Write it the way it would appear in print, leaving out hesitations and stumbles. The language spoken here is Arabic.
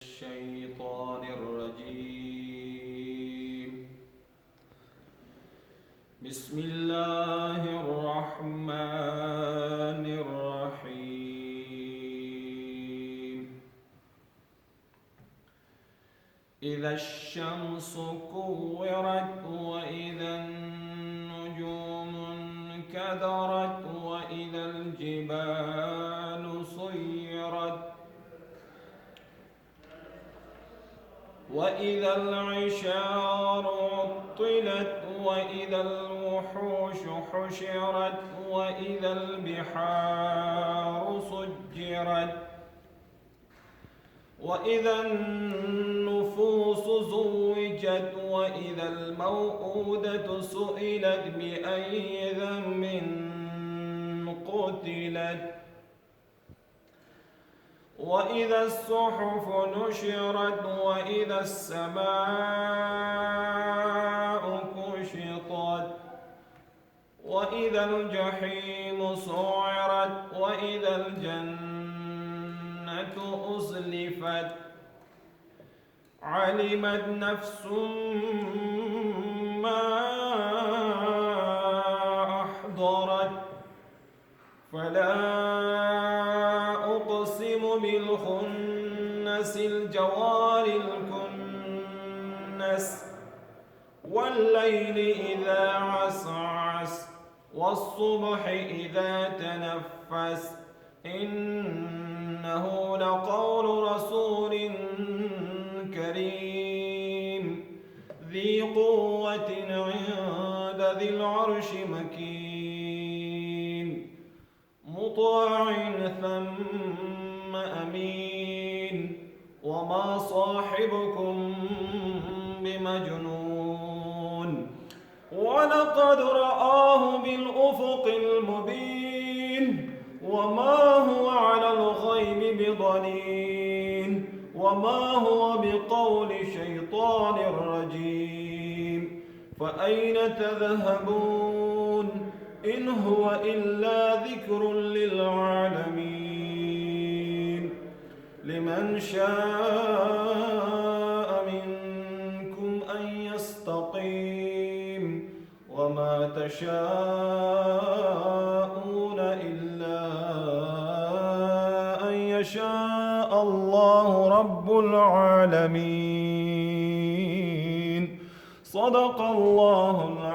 الشيطان الرجيم. بسم الله الرحمن الرحيم. إذا الشمس كورت وإذا النجوم انكدرت وإذا الجبال سيرت وإذا العشار عطلت وإذا الوحوش حشرت وإذا البحار سجرت وإذا النفوس زوجت وإذا الموءودة سئلت بأي ذنب قتلت وإذا الصحف نشرت وإذا السماء كشطت وإذا الجحيم سعرت وإذا الجنة أزلفت علمت نفس ما أحضرت فلا بالخنس الجوار الكنس والليل إذا عسعس والصبح إذا تنفس إنه لقول رسول كريم ذي قوة عند ذي العرش مكين مطاع ثم أمين وما صاحبكم بمجنون ولقد رآه بالأفق المبين وما هو على الغيب بضنين وما هو بقول شيطان رجيم فأين تذهبون إن هو إلا ذكر للعالمين لمن شاء منكم أن يستقيم وما تشاءون إلا أن يشاء الله رب العالمين صدق الله العظيم.